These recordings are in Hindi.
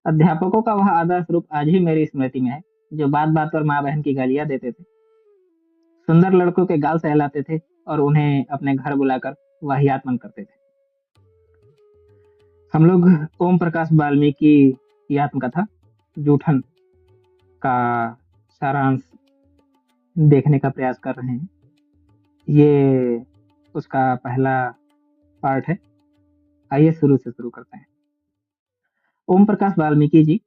अध्यापकों का वह आदर्श रूप आज भी मेरी स्मृति में है, जो बात बात पर माँ बहन की गालियां देते थे, सुंदर लड़कों के गाल सहलाते थे और उन्हें अपने घर बुलाकर वाहियात मन करते थे। हम लोग ओम प्रकाश वाल्मीकि की आत्मकथा जूठन का सारांश देखने का प्रयास कर रहे हैं। ये उसका पहला पार्ट है। आइए शुरू से शुरू करते हैं। ओम प्रकाश वाल्मीकि जी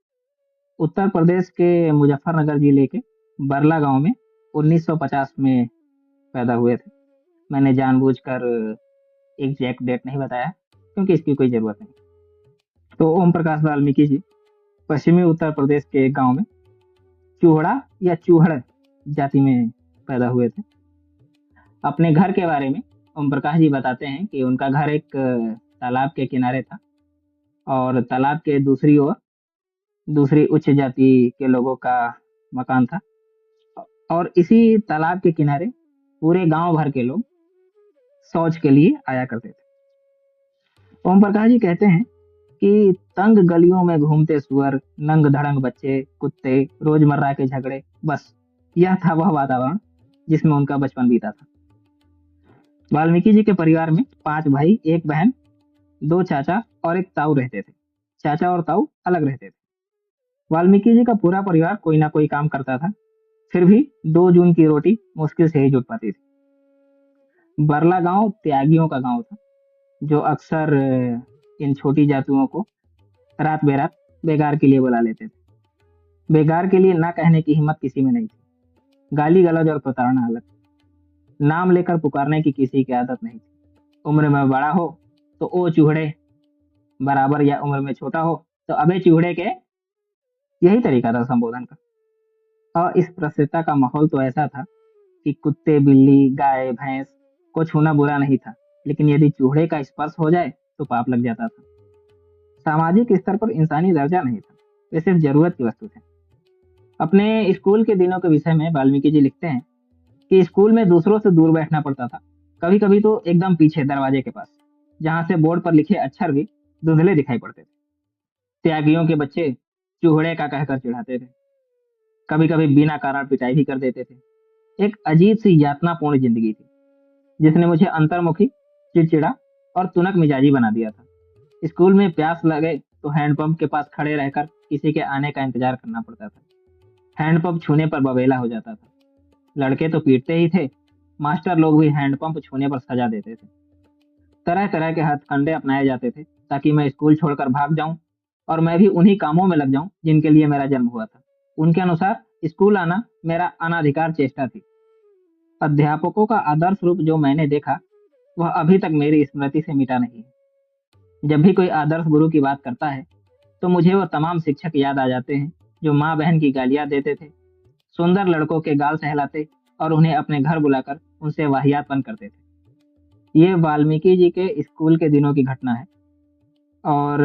उत्तर प्रदेश के मुजफ्फरनगर जिले के बरला गांव में 1950 में पैदा हुए थे। मैंने जानबूझकर एग्जैक्ट डेट नहीं बताया क्योंकि इसकी कोई जरूरत नहीं। तो ओम प्रकाश वाल्मीकि जी पश्चिमी उत्तर प्रदेश के गांव में चूहड़ा या चूहड़ जाति में पैदा हुए थे। अपने घर के बारे में ओम प्रकाश जी बताते हैं कि उनका घर एक तालाब के किनारे था और तालाब के दूसरी ओर दूसरी उच्च जाति के लोगों का मकान था और इसी तालाब के किनारे पूरे गांव भर के लोग शौच के लिए आया करते थे। ओम प्रकाश जी कहते हैं कि तंग गलियों में घूमते सुअर, नंग धड़ंग बच्चे, कुत्ते, रोजमर्रा के झगड़े, बस यह था वह वातावरण जिसमें उनका बचपन बीता था। वाल्मीकि जी के परिवार में 5 भाई, एक बहन, 2 चाचा और एक ताऊ रहते थे। चाचा और ताऊ अलग रहते थे। वाल्मीकि जी का पूरा परिवार कोई ना कोई काम करता था, फिर भी 2 जून की रोटी मुश्किल से ही जुट पाती थी। बरला गांव त्यागियों का गांव था, जो अक्सर इन छोटी जातियों को रात बेरात बेगार के लिए बुला लेते थे। बेगार के लिए ना कहने की हिम्मत किसी में नहीं थी। गाली गलौज और प्रताड़ना अलग। नाम लेकर पुकारने की किसी की आदत नहीं थी। उम्र में बड़ा हो तो ओ चूहड़े, बराबर या उम्र में छोटा हो तो अबे चूहड़े के, यही तरीका था संबोधन का। और इस प्रसिद्धता का माहौल तो ऐसा था कि कुत्ते, बिल्ली, गाय, भैंस को छूना बुरा नहीं था, लेकिन यदि चूहे का स्पर्श हो जाए तो पाप लग जाता था। सामाजिक स्तर पर इंसानी दर्जा नहीं था, वे सिर्फ जरूरत की वस्तु थे। अपने स्कूल के दिनों के विषय में वाल्मीकि जी लिखते हैं कि स्कूल में दूसरों से दूर बैठना पड़ता था, कभी कभी तो एकदम पीछे दरवाजे के पास, जहां से बोर्ड पर लिखे अक्षर भी धुंधले दिखाई पड़ते थे। त्यागियों के बच्चे चूहड़े का कहकर चिढ़ाते थे, कभी कभी बिना कारण पिटाई भी कर देते थे। एक अजीब सी यातनापूर्ण जिंदगी थी, जिसने मुझे अंतर्मुखी, चिड़चिड़ा और तुनक मिजाजी बना दिया था। स्कूल में प्यास लगे तो हैंडपंप के पास खड़े रहकर किसी के आने का इंतजार करना पड़ता था। हैंडपंप छूने पर बवेला हो जाता था। लड़के तो पीटते ही थे, मास्टर लोग भी हैंडपंप छूने पर सजा देते थे। तरह तरह के हथकंडे अपनाए जाते थे ताकि मैं स्कूल छोड़कर भाग जाऊं और मैं भी उन्हीं कामों में लग जाऊं जिनके लिए मेरा जन्म हुआ था। उनके अनुसार स्कूल आना मेरा अनाधिकार चेष्टा थी। अध्यापकों का आदर्श रूप जो मैंने देखा, वह अभी तक मेरी स्मृति से मिटा नहीं है। जब भी कोई आदर्श गुरु की बात करता है तो मुझे वो तमाम शिक्षक याद आ जाते हैं जो माँ बहन की गालियां देते थे, सुंदर लड़कों के गाल सहलाते और उन्हें अपने घर बुलाकर उनसे वाहियातपन करते थे। ये वाल्मीकि जी के स्कूल के दिनों की घटना है और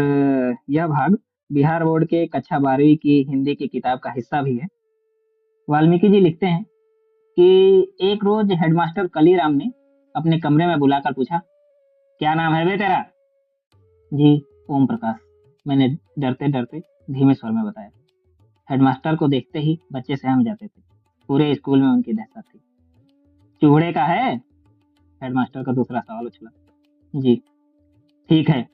यह भाग बिहार बोर्ड के कक्षा 12वीं की हिंदी की किताब का हिस्सा भी है। वाल्मीकि जी लिखते हैं कि एक रोज हेडमास्टर कलीराम ने अपने कमरे में बुलाकर पूछा, क्या नाम है बे तेरा? जी, ओम प्रकाश, मैंने डरते डरते धीमे स्वर में बताया। हेडमास्टर को देखते ही बच्चे सहम जाते थे। पूरे स्कूल में उनकी दहशत थी। चूहड़े का है? हेडमास्टर का दूसरा सवाल उछला। जी, ठीक है,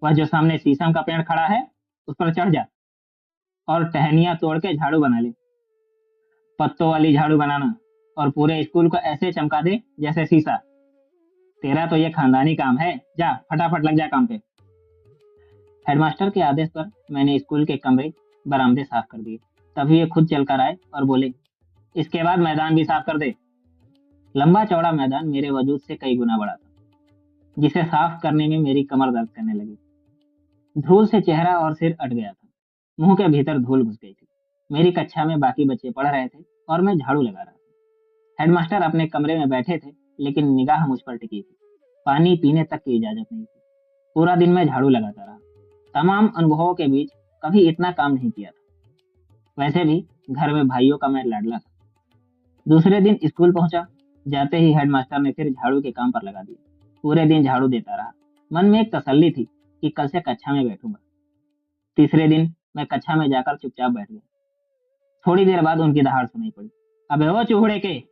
वह जो सामने शीशम का पेड़ खड़ा है उस पर चढ़ जा और टहनियां तोड़ के झाड़ू बना ले। पत्तों वाली झाड़ू बनाना और पूरे स्कूल को ऐसे चमका दे जैसे शीशा। तेरा तो ये खानदानी काम है, जा फटाफट लग जा काम पे। हेडमास्टर के आदेश पर मैंने स्कूल के कमरे, बरामदे साफ कर दिए। तभी ये खुद चलकर आए और बोले, इसके बाद मैदान भी साफ कर दे। लंबा चौड़ा मैदान मेरे वजूद से कई गुना बड़ा था, जिसे साफ करने में मेरी कमर दर्द करने लगी। धूल से चेहरा और सिर अट गया था। मुंह के भीतर धूल घुस गई थी। मेरी कक्षा में बाकी बच्चे पढ़ रहे थे और मैं झाड़ू लगा रहा था। हेडमास्टर अपने कमरे में बैठे थे, लेकिन निगाह मुझ पर टिकी थी। पानी पीने तक की इजाजत नहीं थी। पूरा दिन मैं झाड़ू लगाता रहा। तमाम अनुभवों के बीच कभी इतना काम नहीं किया था। वैसे भी घर में भाइयों का मैं लाडला था। दूसरे दिन स्कूल पहुंचा। जाते ही हेडमास्टर ने फिर झाड़ू के काम पर लगा दिया। पूरे दिन झाड़ू देता रहा। मन में एक तसल्ली थी कि कल से कक्षा में बैठूंगा। तीसरे दिन मैं कक्षा में जाकर चुपचाप बैठ गया। थोड़ी देर बाद उनकी दहाड़ सुनाई पड़ी। अबे ओ चूहड़े के!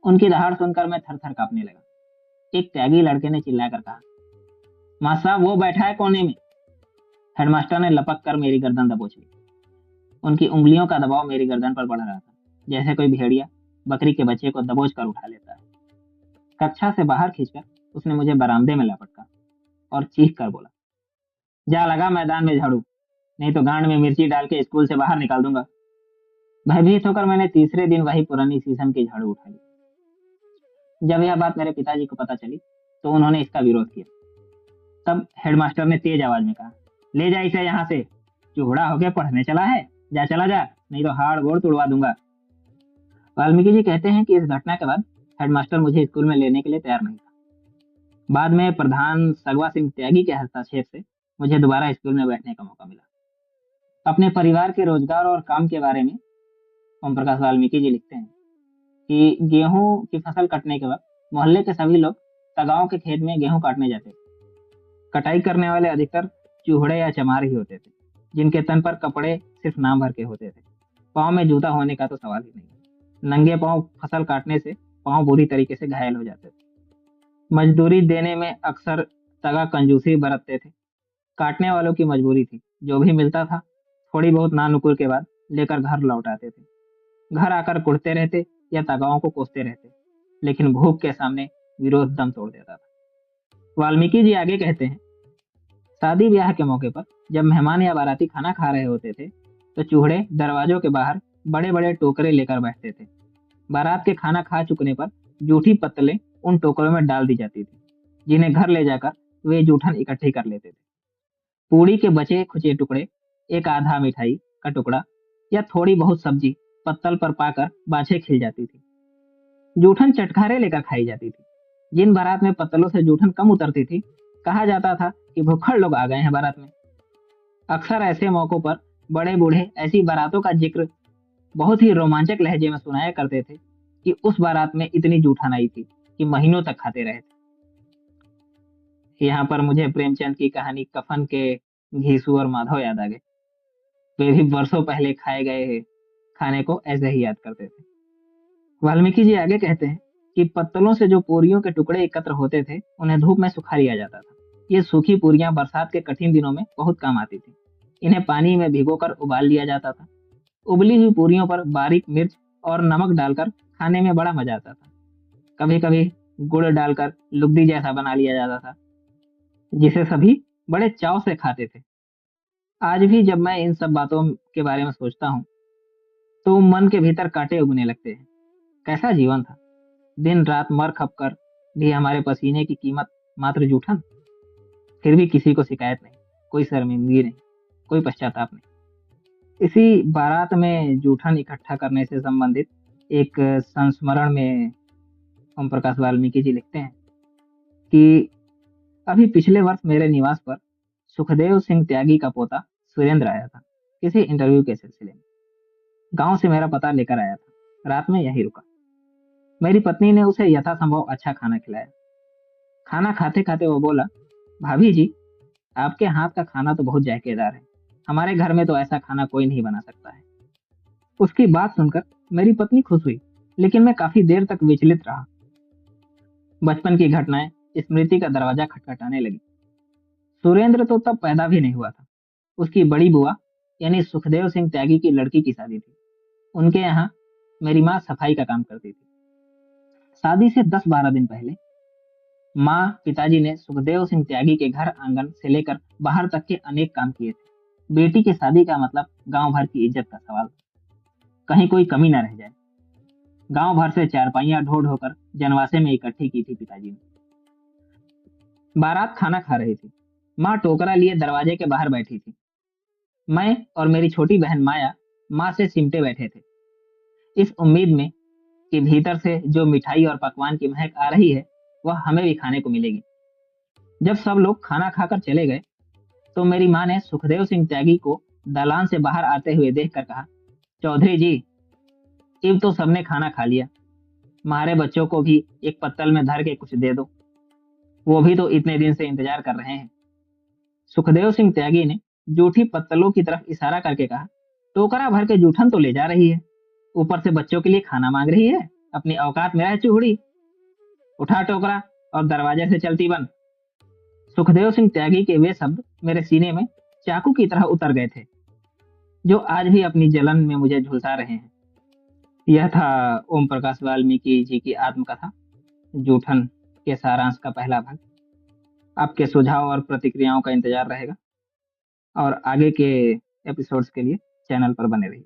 उनकी दहाड़ सुनकर मैं थर थर कांपने लगा। एक त्यागी लड़के ने चिल्लाकर कहा, मास्टर साहब वो बैठा है कोने में। हेडमास्टर ने लपक कर मेरी गर्दन दबोच ली। उनकी उंगलियों का दबाव मेरी गर्दन पर बढ़ रहा था, जैसे कोई भेड़िया बकरी के बच्चे को दबोच कर उठा लेता है। कक्षा से बाहर खींचकर उसने मुझे बरामदे में लपका और चीख कर बोला, जा लगा मैदान में झाड़ू, नहीं तो गांड में मिर्ची डाल के स्कूल से बाहर निकाल दूंगा। भयभीत होकर मैंने तीसरे दिन वही पुरानी शीशम की झाड़ू उठा ली। जब यह बात मेरे पिताजी को पता चली तो उन्होंने इसका विरोध किया। तब हेडमास्टर ने तेज आवाज में कहा, ले जा इसे यहाँ से, चूहड़ा होके पढ़ने चला है, जा चला जा, नहीं तो हाड़ गोड़ तुड़वा दूंगा। वाल्मीकि जी कहते हैं कि इस घटना के बाद हेडमास्टर मुझे स्कूल में लेने के लिए तैयार नहीं था। बाद में प्रधान सगवा सिंह त्यागी के हस्तक्षेप से मुझे दोबारा स्कूल में बैठने का मौका मिला। अपने परिवार के रोजगार और काम के बारे में ओम प्रकाश वाल्मीकि जी लिखते हैं कि गेहूं की फसल कटने के वक्त मोहल्ले के सभी लोग तगांव के खेत में गेहूं काटने जाते थे। कटाई करने वाले अधिकतर चूहड़े या चमार ही होते थे, जिनके तन पर कपड़े सिर्फ नाम भर के होते थे। पाँव में जूता होने का तो सवाल ही नहीं। नंगे पाँव फसल काटने से पाँव बुरी तरीके से घायल हो जाते थे। मजदूरी देने में अक्सर तगा कंजूसी बरतते थे। काटने वालों की मजबूरी थी, जो भी मिलता था थोड़ी बहुत नानुकुर के बाद लेकर घर लौट आते थे। घर आकर कुढ़ते रहते या तगाओं को कोसते रहते, लेकिन भूख के सामने विरोध दम तोड़ देता था। वाल्मीकि जी आगे कहते हैं, शादी ब्याह के मौके पर जब मेहमान या बाराती खाना खा रहे होते थे तो चूहड़े दरवाजों के बाहर बड़े बड़े टोकरे लेकर बैठते थे। बारात के खाना खा चुकने पर जूठी पत्तलें उन टोकरों में डाल दी जाती थी, जिन्हें घर ले जाकर वे जूठन इकट्ठी कर लेते थे। पूड़ी के बचे खुचे टुकड़े, एक आधा मिठाई का टुकड़ा या थोड़ी बहुत सब्जी पत्तल पर पाकर बाछे खिल जाती थी। जूठन चटखारे लेकर खाई जाती थी। जिन बारात में पत्तलों से जूठन कम उतरती थी, कहा जाता था कि भुक्खड़ लोग आ गए हैं बारात में। अक्सर ऐसे मौकों पर बड़े बूढ़े ऐसी बारातों का जिक्र बहुत ही रोमांचक लहजे में सुनाया करते थे कि उस बारात में इतनी जूठन आई थी कि महीनों तक खाते रहे थे। यहाँ पर मुझे प्रेमचंद की कहानी कफन के घीसू और माधव याद आ गए। वे भी वर्षों पहले खाए गए खाने को ऐसे ही याद करते थे। वाल्मीकि जी आगे कहते हैं कि पत्तलों से जो पूरियों के टुकड़े एकत्र होते थे, उन्हें धूप में सुखा लिया जाता था। ये सूखी पूरियां बरसात के कठिन दिनों में बहुत काम आती थी। इन्हें पानी में भिगोकर उबाल लिया जाता था। उबली हुई पूरियों पर बारीक मिर्च और नमक डालकर खाने में बड़ा मजा आता था। कभी कभी गुड़ डालकर लुगदी जैसा बना लिया जाता था, जिसे सभी बड़े चाव से खाते थे। आज भी जब मैं इन सब बातों के बारे में सोचता हूँ तो मन के भीतर कांटे उगने लगते हैं। कैसा जीवन था! दिन रात मर खप कर भी हमारे पसीने की कीमत मात्र जूठन। फिर भी किसी को शिकायत नहीं, कोई शर्मिंदगी नहीं, कोई पश्चाताप नहीं। इसी बारात में जूठन इकट्ठा करने से संबंधित एक संस्मरण में ओम प्रकाश वाल्मीकि जी लिखते हैं कि अभी पिछले वर्ष मेरे निवास पर सुखदेव सिंह त्यागी का पोता सुरेंद्र आया था, किसी इंटरव्यू के सिलसिले में। गांव से मेरा पता लेकर आया था। रात में यहीं रुका। मेरी पत्नी ने उसे यथासंभव अच्छा खाना खिलाया। खाना खाते खाते वो बोला, भाभी जी, आपके हाथ का खाना तो बहुत जायकेदार है। हमारे घर में तो ऐसा खाना कोई नहीं बना सकता है। उसकी बात सुनकर मेरी पत्नी खुश हुई, लेकिन मैं काफी देर तक विचलित रहा। बचपन की घटनाएं स्मृति का दरवाजा खटखटाने लगी। सुरेंद्र तो तब पैदा भी नहीं हुआ था। उसकी बड़ी बुआ यानी सुखदेव सिंह त्यागी की लड़की की शादी थी। उनके यहाँ मेरी माँ सफाई का काम करती थी। शादी से 10-12 दिन पहले माँ पिताजी ने सुखदेव सिंह त्यागी के घर आंगन से लेकर बाहर तक के अनेक काम किए थे। बेटी की शादी का मतलब गांव भर की इज्जत का सवाल था, कहीं कोई कमी न रह जाए। गांव भर से चारपाइयां ढो ढोकर जनवासे में इकट्ठी की थी पिताजी ने। बारात खाना खा रही थी। माँ टोकरा लिए दरवाजे के बाहर बैठी थी। मैं और मेरी छोटी बहन माया माँ से सिमटे बैठे थे, इस उम्मीद में कि भीतर से जो मिठाई और पकवान की महक आ रही है वह हमें भी खाने को मिलेगी। जब सब लोग खाना खाकर चले गए तो मेरी माँ ने सुखदेव सिंह त्यागी को दलान से बाहर आते हुए देखकर कहा, चौधरी जी, अब तो सबने खाना खा लिया, हमारे बच्चों को भी एक पत्तल में धर के कुछ दे दो, वो भी तो इतने दिन से इंतजार कर रहे हैं। सुखदेव सिंह त्यागी ने जूठी पत्तलों की तरफ इशारा करके कहा, टोकरा भर के जूठन तो ले जा रही है, ऊपर से बच्चों के लिए खाना मांग रही है। अपनी औकात में रह चूहड़ी। उठा टोकरा और दरवाजे से चलती बन। सुखदेव सिंह त्यागी के वे शब्द मेरे सीने में चाकू की तरह उतर गए थे, जो आज भी अपनी जलन में मुझे झुलसा रहे हैं। यह था ओम प्रकाश वाल्मीकि जी की आत्मकथा जूठन के सारांश का पहला भाग। आपके सुझाव और प्रतिक्रियाओं का इंतजार रहेगा और आगे के एपिसोड्स के लिए चैनल पर बने रहिए।